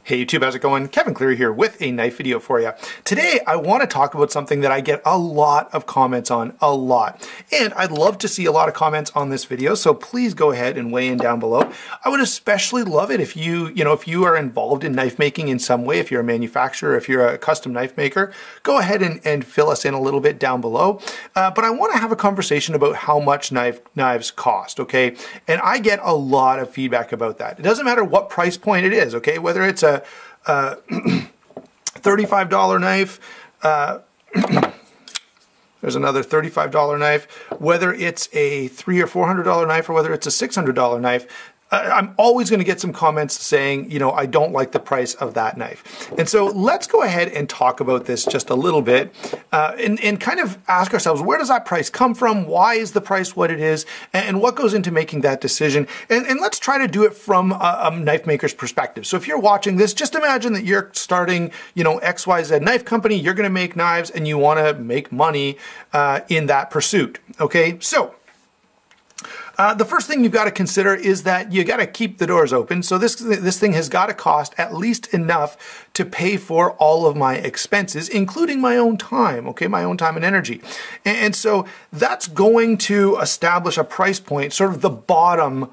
Hey YouTube, how's it going? Kevin Cleary here with a knife video for you. Today I want to talk about something that I get a lot of comments on, and I'd love to see a lot of comments on this video, so please go ahead and weigh in down below. I would especially love it if you are involved in knife making in some way, if you're a manufacturer, if you're a custom knife maker, go ahead and fill us in a little bit down below. But I want to have a conversation about how much knives cost, okay? And I get a lot of feedback about that. It doesn't matter what price point it is, okay? Whether it's a $35 knife, there's another $35 knife, whether it's a $300 or $400 knife or whether it's a $600 knife, I'm always going to get some comments saying, you know, I don't like the price of that knife. And so let's go ahead and talk about this just a little bit and kind of ask ourselves, where does that price come from? Why is the price what it is? And what goes into making that decision? And let's try to do it from a knife maker's perspective. So if you're watching this, just imagine that you're starting, you know, XYZ knife company, you're going to make knives and you want to make money in that pursuit. Okay, so the first thing you've got to consider is that you got to keep the doors open. So this thing has got to cost at least enough to pay for all of my expenses, including my own time, okay, my own time and energy. And so that's going to establish a price point, sort of the bottom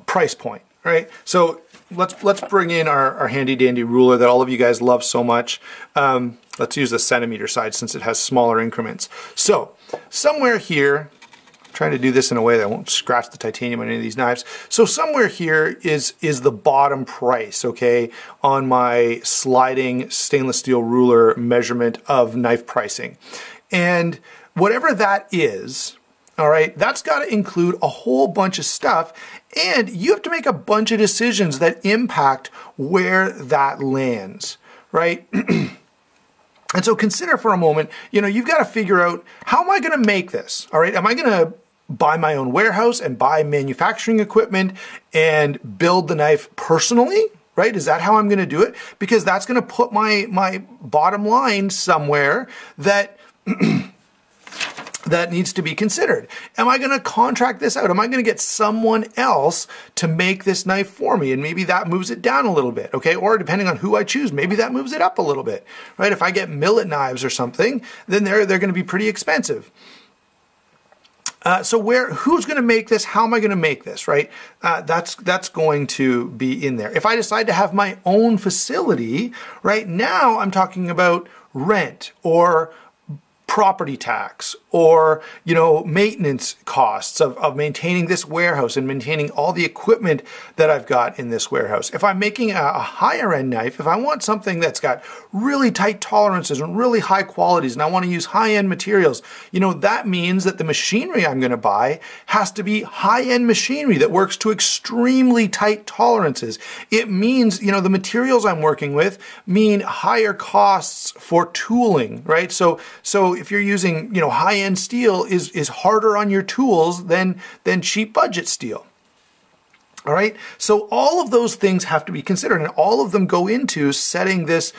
price point, right? So let's bring in our handy dandy ruler that all of you guys love so much. Let's use the centimeter side since it has smaller increments. So somewhere here, trying to do this in a way that won't scratch the titanium on any of these knives. So somewhere here is the bottom price, okay, on my sliding stainless steel ruler measurement of knife pricing. And whatever that is, all right, that's got to include a whole bunch of stuff, and you have to make a bunch of decisions that impact where that lands, right? And so consider for a moment, you know, you've got to figure out, how am I going to make this? All right, am I going to buy my own warehouse and buy manufacturing equipment and build the knife personally? Right? Is that how I'm going to do it? Because that's going to put my bottom line somewhere that that needs to be considered. Am I going to contract this out? Am I going to get someone else to make this knife for me? And maybe that moves it down a little bit, okay? Or depending on who I choose, maybe that moves it up a little bit, right? If I get millet knives or something, then they're going to be pretty expensive. So who's going to make this? How am I going to make this, right? That's going to be in there. If I decide to have my own facility, right now I'm talking about rent or property tax or, you know, maintenance costs of maintaining this warehouse and maintaining all the equipment that I've got in this warehouse. If I'm making a higher end knife, if I want something that's got really tight tolerances and really high qualities and I want to use high end materials, you know, that means that the machinery I'm going to buy has to be high end machinery that works to extremely tight tolerances. It means, you know, the materials I'm working with mean higher costs for tooling, right? So if you're using, you know, high-end steel is harder on your tools than cheap budget steel. All right, so all of those things have to be considered, and all of them go into setting this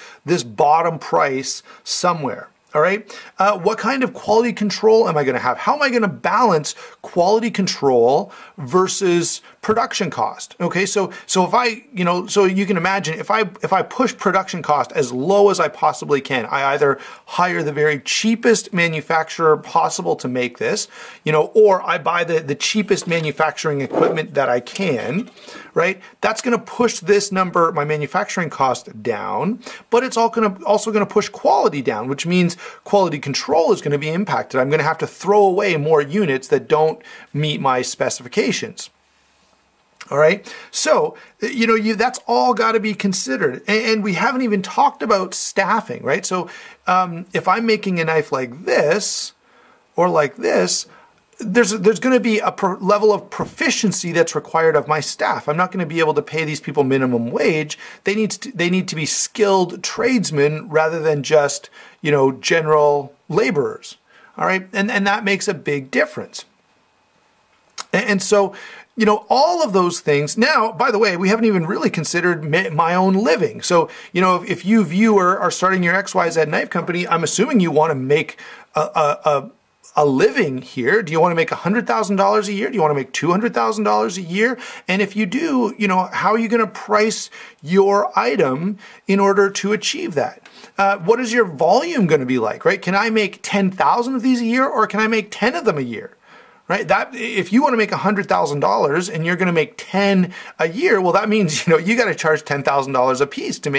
bottom price somewhere. All right, what kind of quality control am I going to have? How am I going to balance quality control versus production cost? Okay, so if I, you know, so you can imagine if I push production cost as low as I possibly can, I either hire the very cheapest manufacturer possible to make this, you know, or I buy the cheapest manufacturing equipment that I can, right? That's going to push this number, my manufacturing cost, down, but it's also going to push quality down, which means quality control is going to be impacted. I'm going to have to throw away more units that don't meet my specifications. All right, so, you know, that's all got to be considered. And we haven't even talked about staffing, right? So if I'm making a knife like this or like this, there's going to be a level of proficiency that's required of my staff. I'm not going to be able to pay these people minimum wage. They need to be skilled tradesmen rather than just, you know, general laborers. All right, and that makes a big difference. And so, you know, all of those things. Now, by the way, we haven't even really considered my own living. So, you know, if you viewer are starting your XYZ knife company, I'm assuming you want to make a a living here? Do you want to make $100,000 a year? Do you want to make $200,000 a year? And if you do, how are you going to price your item in order to achieve that? What is your volume going to be like, right? Can I make 10,000 of these a year, or can I make 10 of them a year? Right? That if you want to make $100,000 and you're going to make 10 a year, well, that means you got to charge $10,000 a piece to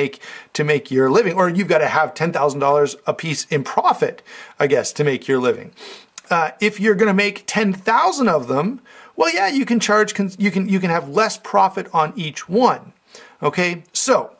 make your living, or you've got to have $10,000 a piece in profit, I guess, to make your living. If you're going to make 10,000 of them, well, yeah, you can have less profit on each one. Okay, so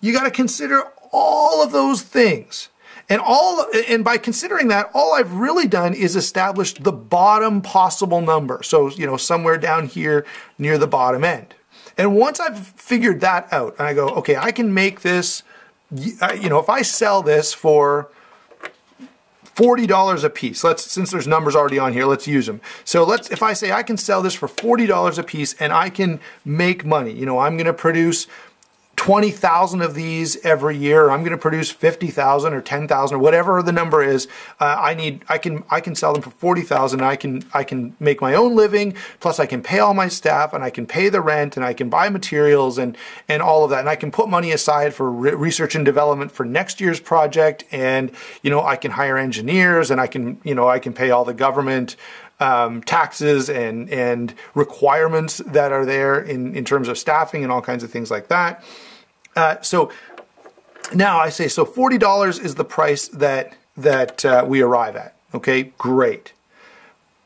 you got to consider all of those things. And by considering that, all I've really done is established the bottom possible number. So, somewhere down here near the bottom end. And once I've figured that out, and I go, okay, I can make this, if I sell this for $40 a piece, since there's numbers already on here, let's use them. So if I say I can sell this for $40 a piece and I can make money, I'm going to produce 20,000 of these every year. I'm going to produce 50,000 or 10,000 or whatever the number is. I can sell them for 40,000. I can make my own living. Plus I can pay all my staff, and I can pay the rent, and I can buy materials and all of that. And I can put money aside for research and development for next year's project. And, I can hire engineers, and I can pay all the government taxes and requirements that are there in terms of staffing and all kinds of things like that. So now I say, so $40 is the price that we arrive at. Okay, great.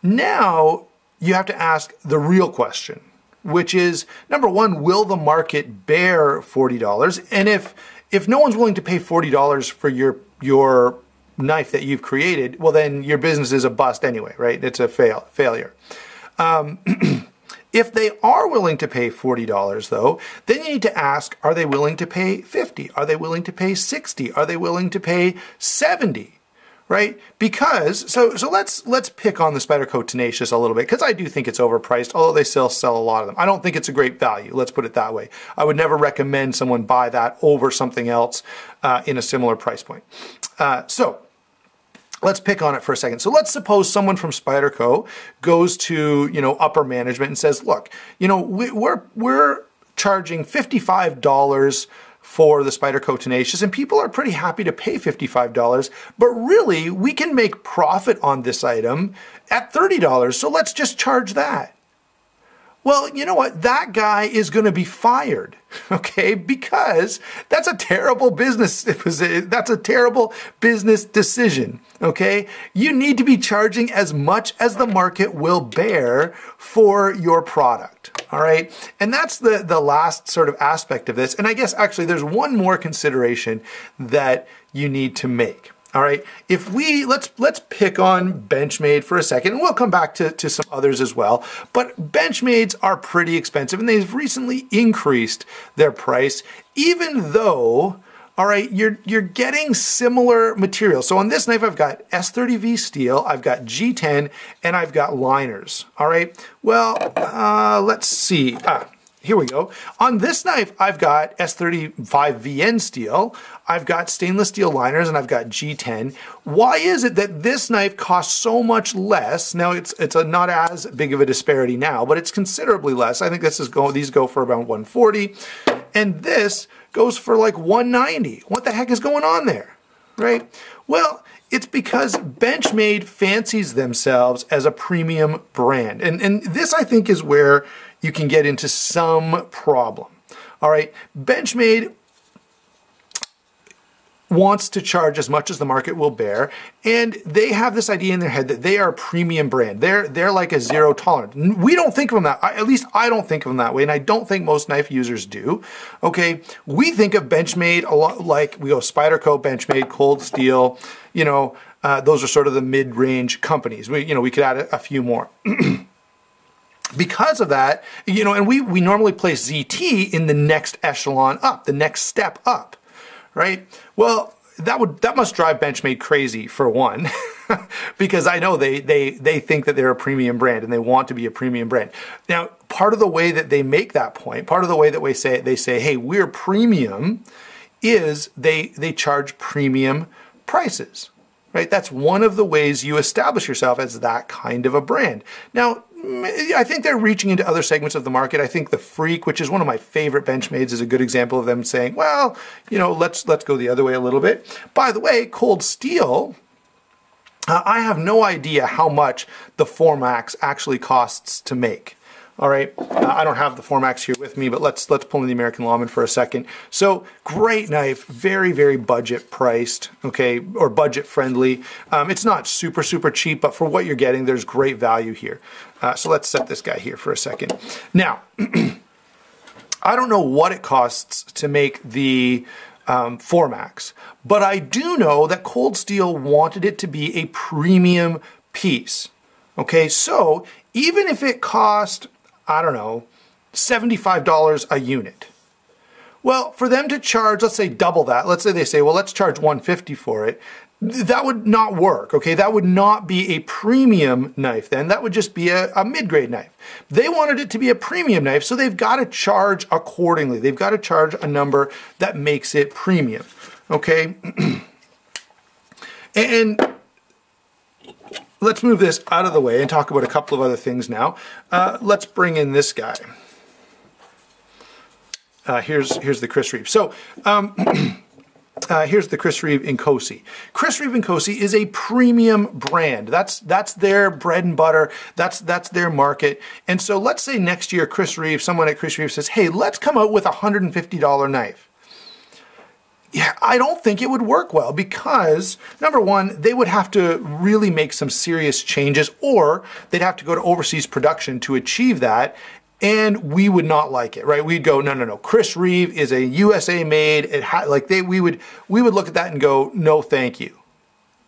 Now you have to ask the real question, which is, number one, will the market bear $40? And if no one's willing to pay $40 for your knife that you've created, well, then your business is a bust anyway, right? It's a failure. If they are willing to pay $40 though, then you need to ask, are they willing to pay $50? Are they willing to pay $60? Are they willing to pay $70? Right? Because, so let's pick on the Spyderco Tenacious a little bit, because I do think it's overpriced, although they still sell a lot of them. I don't think it's a great value, let's put it that way. I would never recommend someone buy that over something else in a similar price point. So let's pick on it for a second. So let's suppose someone from Spyderco goes to, upper management and says, look, we're charging $55 for the Spyderco Tenacious, and people are pretty happy to pay $55, but really we can make profit on this item at $30, so let's just charge that. Well, you know what? That guy is going to be fired, okay? Because that's a terrible business. That's a terrible business decision, okay? You need to be charging as much as the market will bear for your product, all right? And that's the last sort of aspect of this. And I guess actually there's one more consideration that you need to make. All right, let's pick on Benchmade for a second, and we'll come back to some others as well. But Benchmades are pretty expensive, and they've recently increased their price, even though, all right, you're getting similar material. So on this knife, I've got S30V steel, I've got G10, and I've got liners. All right, well, let's see. Here we go. On this knife, I've got S35VN steel, I've got stainless steel liners, and I've got G10. Why is it that this knife costs so much less? Now, it's not as big of a disparity now, but it's considerably less. I think these go for about $140, and this goes for like $190. What the heck is going on there, right? Well, it's because Benchmade fancies themselves as a premium brand. And this, I think, is where you can get into some problem. All right, Benchmade wants to charge as much as the market will bear, and they have this idea in their head that they are a premium brand. They're like a zero tolerance. We don't think of them that, at least I don't think of them that way, and I don't think most knife users do. Okay, we think of Benchmade a lot like we go Spyderco, Benchmade, Cold Steel. Those are sort of the mid-range companies. We could add a few more. Because of that, and we normally place ZT in the next echelon up, the next step up, right? Well, that must drive Benchmade crazy, for one, because I know they think that they're a premium brand and they want to be a premium brand. Now, part of the way that they make that point, part of the way that they say, hey, we're premium, is they charge premium prices. right? That's one of the ways you establish yourself as that kind of a brand. Now, I think they're reaching into other segments of the market. I think the Freak, which is one of my favorite Benchmades, is a good example of them saying, well, you know, let's go the other way a little bit. By the way, cold steel, I have no idea how much the Formax actually costs to make. All right, I don't have the Formax here with me, but let's pull in the American Lawman for a second. So great knife, very, very budget priced, okay, or budget friendly. It's not super, super cheap, but for what you're getting, there's great value here. So let's set this guy here for a second. Now, I don't know what it costs to make the Formax, but I do know that Cold Steel wanted it to be a premium piece. Okay, so even if it cost, I don't know, $75 a unit. Well, for them to charge, let's say double that, let's say they say, well, let's charge $150 for it. That would not work, okay? That would not be a premium knife then. That would just be a mid-grade knife. They wanted it to be a premium knife, so they've got to charge accordingly. They've got to charge a number that makes it premium, okay? And let's move this out of the way and talk about a couple of other things now. Let's bring in this guy. Here's the Chris Reeve. So here's the Chris Reeve Nkosi. Chris Reeve Nkosi is a premium brand. That's their bread and butter. That's their market. And so let's say next year someone at Chris Reeve says, hey, let's come out with a $150 knife. Yeah, I don't think it would work well because, number one, they would have to really make some serious changes, or they'd have to go to overseas production to achieve that, and we would not like it, right? We'd go, no. Chris Reeve is a USA made. We would look at that and go, no, thank you.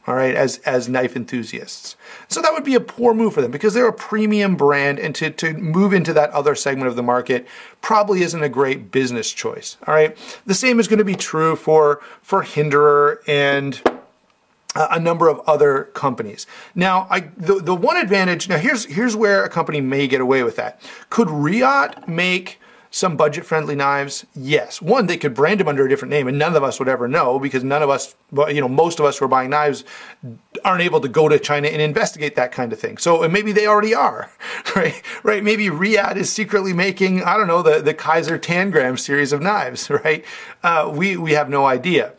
All right, as knife enthusiasts. So that would be a poor move for them because they're a premium brand, and to move into that other segment of the market probably isn't a great business choice. All right, the same is going to be true for Hinderer and a number of other companies. Now, the one advantage, now here's where a company may get away with that. Could Riot make some budget-friendly knives? Yes. One, they could brand them under a different name, and none of us would ever know because none of us, most of us who are buying knives aren't able to go to China and investigate that kind of thing. So, and maybe they already are, right? Right? Maybe Riot is secretly making, I don't know, the Kaiser Tangram series of knives, right? We have no idea.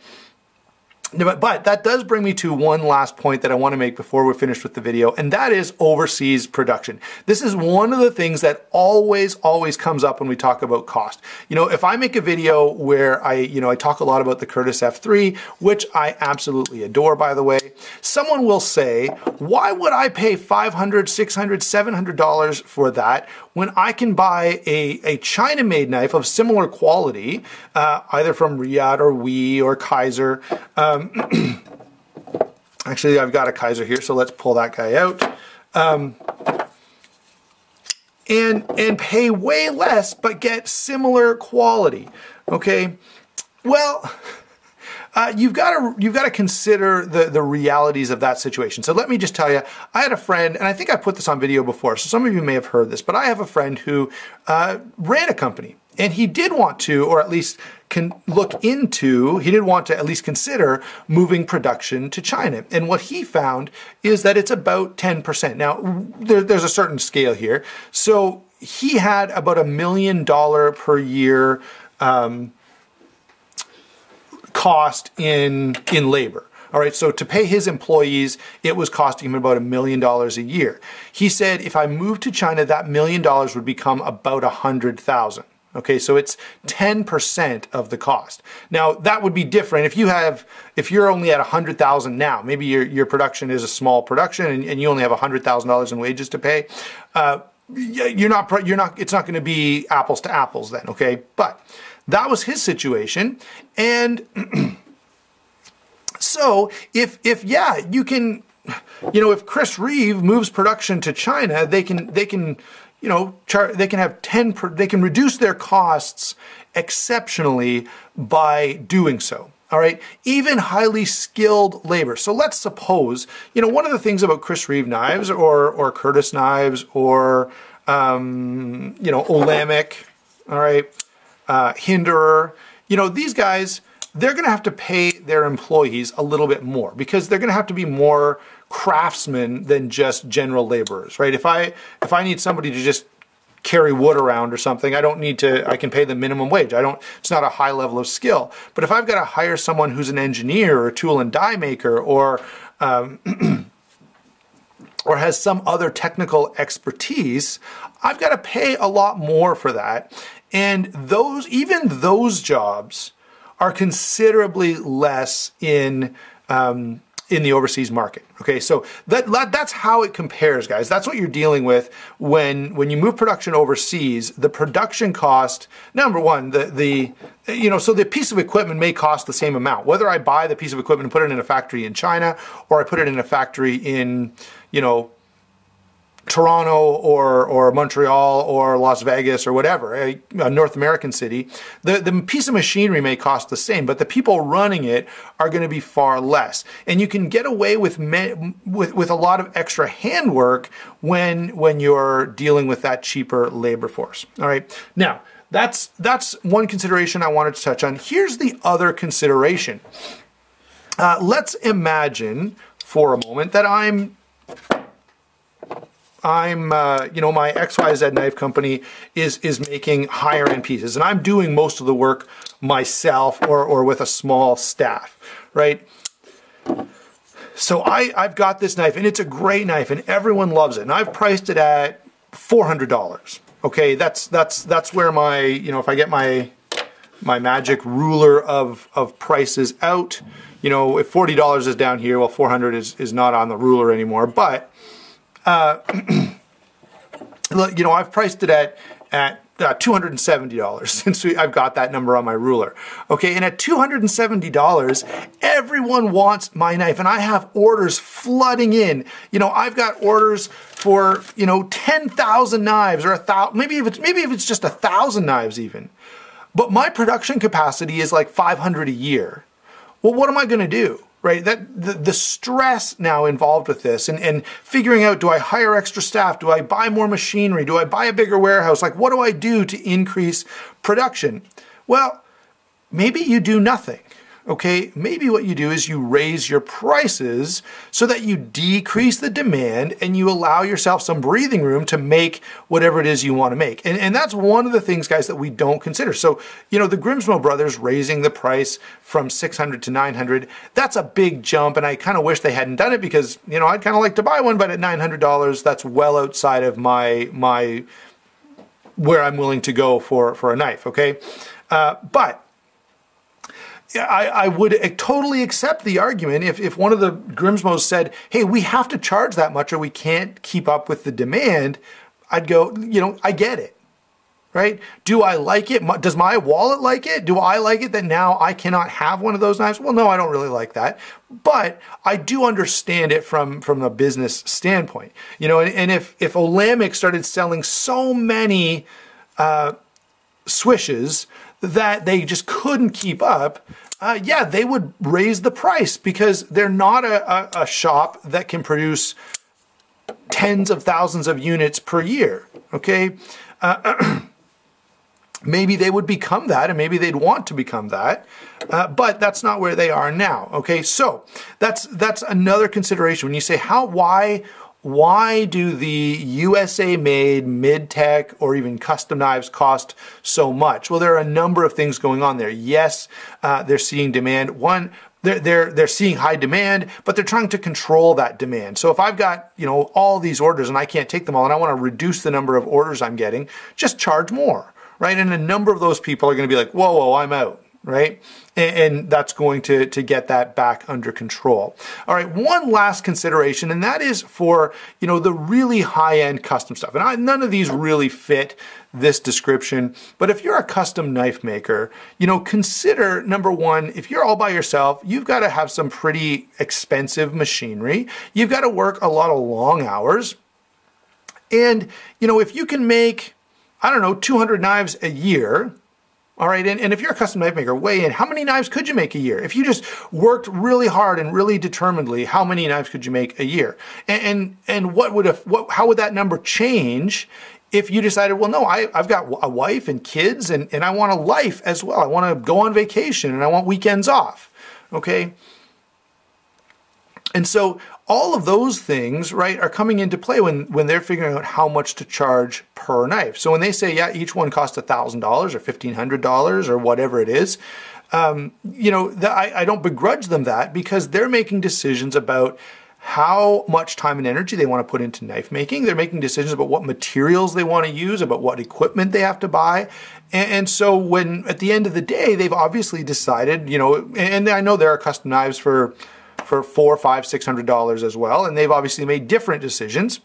But that does bring me to one last point that I want to make before we're finished with the video, and that is overseas production. This is one of the things that always comes up when we talk about cost. If I make a video where I talk a lot about the Curtis F3, which I absolutely adore, by the way, someone will say, why would I pay $500, $600, $700 for that when I can buy a China-made knife of similar quality, either from Riot or WE or Kaiser. Actually, I've got a Kaiser here, so let's pull that guy out. And pay way less, but get similar quality. Okay, well, you've got to consider the realities of that situation. So let me just tell you, I had a friend, and I think I put this on video before, so some of you may have heard this, but I have a friend who ran a company, and he did want to, or at least he did want to at least consider moving production to China. And what he found is that it's about 10%. Now, there's a certain scale here. So he had about $1 million per year cost in labor. All right, so to pay his employees, it was costing him about $1 million a year. He said, if I moved to China, that $1 million would become about 100,000. Okay, so it's 10% of the cost. Now that would be different if you're only at 100,000 now. Maybe your production is a small production and you only have $100,000 in wages to pay. It's not going to be apples to apples then. Okay, but that was his situation, and so if Chris Reeve moves production to China, they can reduce their costs exceptionally by doing so. All right, even highly skilled labor. So let's suppose, one of the things about Chris Reeve knives or Curtis knives or, Olamic, all right, Hinderer, these guys, they're going to have to pay their employees a little bit more, because they're going to have to be more craftsmen than just general laborers, right? If I need somebody to just carry wood around or something, I can pay the minimum wage. It's not a high level of skill. But if I've got to hire someone who's an engineer or a tool and die maker, or or has some other technical expertise, I've got to pay a lot more for that. And even those jobs are considerably less in the overseas market. Okay, so that's how it compares, guys. That's what you're dealing with when you move production overseas. The production cost, number one, so the piece of equipment may cost the same amount, whether I buy the piece of equipment and put it in a factory in China, or I put it in a factory in, Toronto or Montreal or Las Vegas or whatever, a North American city. The piece of machinery may cost the same, but the people running it are going to be far less. And you can get away with a lot of extra handwork when you're dealing with that cheaper labor force. All right. Now, that's one consideration I wanted to touch on. Here's the other consideration. Let's imagine for a moment that I'm my XYZ knife company is making higher end pieces, and I'm doing most of the work myself or with a small staff, right? So I've got this knife, and it's a great knife, and everyone loves it, and I've priced it at $400. Okay, that's where my, if I get my magic ruler of prices out, if $40 is down here, well, 400 is not on the ruler anymore, but I've priced it at $270 since I've got that number on my ruler. Okay, and at $270, everyone wants my knife, and I have orders flooding in. I've got orders for 10,000 knives, or 1,000, maybe if it's just 1,000 knives even. But my production capacity is like 500 a year. Well, what am I going to do? Right, the stress now involved with this, and figuring out, do I hire extra staff? Do I buy more machinery? Do I buy a bigger warehouse? Like, what do I do to increase production? Well, maybe you do nothing. Okay, maybe what you do is you raise your prices so that you decrease the demand and you allow yourself some breathing room to make whatever it is you want to make. And that's one of the things, guys, that we don't consider. So, the Grimsmo brothers raising the price from $600 to $900, that's a big jump, and I kind of wish they hadn't done it, because, I'd kind of like to buy one, but at $900, that's well outside of my where I'm willing to go for a knife, okay? But I would totally accept the argument if one of the Grimsmos said, hey, we have to charge that much or we can't keep up with the demand. I'd go, I get it, right? Do I like it? Does my wallet like it? Do I like it that now I cannot have one of those knives? Well, no, I don't really like that. But I do understand it from a business standpoint. And if Olamic started selling so many swishes that they just couldn't keep up, they would raise the price, because they're not a shop that can produce tens of thousands of units per year, okay? Maybe they would become that, and maybe they'd want to become that, but that's not where they are now, okay? So that's another consideration. When you say, why do the USA-made mid-tech or even custom knives cost so much? Well, there are a number of things going on there. Yes, they're seeing demand. One, they're seeing high demand, but they're trying to control that demand. So if I've got all these orders and I can't take them all, and I want to reduce the number of orders I'm getting, just charge more, right? And a number of those people are going to be like, whoa, I'm out. Right? And that's going to get that back under control. All right, one last consideration, and that is for, the really high-end custom stuff. And none of these really fit this description, but if you're a custom knife maker, consider, number one, if you're all by yourself, you've got to have some pretty expensive machinery. You've got to work a lot of long hours. And, if you can make, 200 knives a year, all right, and if you're a custom knife maker, weigh in. How many knives could you make a year? If you just worked really hard and really determinedly, how many knives could you make a year? And how would that number change if you decided, well, no, I've got a wife and kids, and I want a life as well. I want to go on vacation, and I want weekends off, okay? And so all of those things, right, are coming into play when they're figuring out how much to charge per knife. So when they say, yeah, each one costs $1,000 or $1,500 or whatever it is, you know, I don't begrudge them that, because they're making decisions about how much time and energy they want to put into knife making. They're making decisions about what materials they want to use, about what equipment they have to buy. And so when, at the end of the day, they've obviously decided, you know, and I know there are custom knives for $400, $500, $600 as well, and they've obviously made different decisions.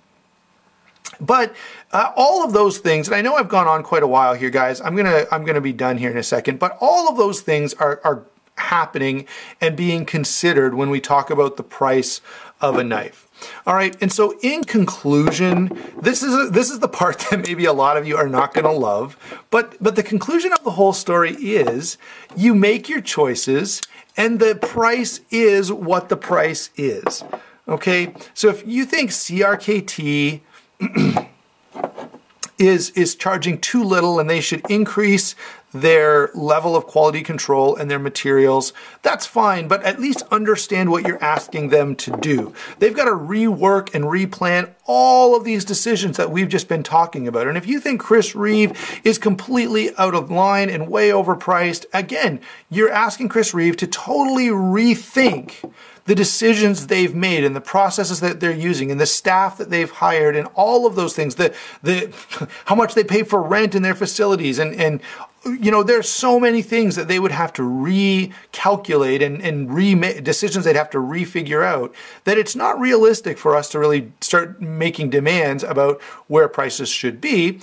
But all of those things, and I know I've gone on quite a while here, guys. I'm gonna be done here in a second. But all of those things are happening and being considered when we talk about the price of a knife. All right, and so in conclusion, this is the part that maybe a lot of you are not going to love, but the conclusion of the whole story is you make your choices, and the price is what the price is. Okay, so if you think CRKT is charging too little and they should increase their level of quality control and their materials, that's fine, but at least understand what you're asking them to do. They've got to rework and replan all of these decisions that we've just been talking about. And if you think Chris Reeve is completely out of line and way overpriced, again, you're asking Chris Reeve to totally rethink the decisions they've made and the processes that they're using and the staff that they've hired and all of those things, how much they pay for rent in their facilities, and you know, there's so many things that they would have to recalculate and remake decisions they'd have to refigure out, that it's not realistic for us to really start making demands about where prices should be.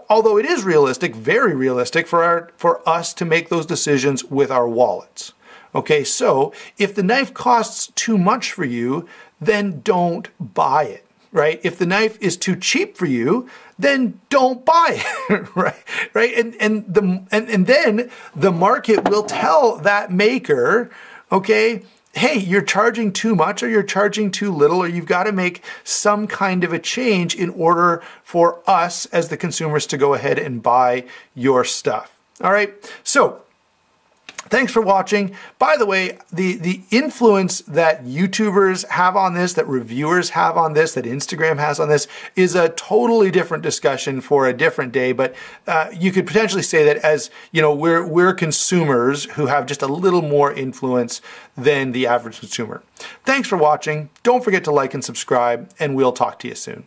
Although it is realistic, very realistic for us to make those decisions with our wallets. Okay, so if the knife costs too much for you, then don't buy it, right? If the knife is too cheap for you, then don't buy it, right? And then the market will tell that maker, okay, hey, you're charging too much, or you're charging too little, or you've got to make some kind of a change in order for us as the consumers to go ahead and buy your stuff. All right, so thanks for watching. By the way, the influence that YouTubers have on this, that reviewers have on this, that Instagram has on this is a totally different discussion for a different day. But you could potentially say that, as you know, we're consumers who have just a little more influence than the average consumer. Thanks for watching. Don't forget to like and subscribe, and we'll talk to you soon.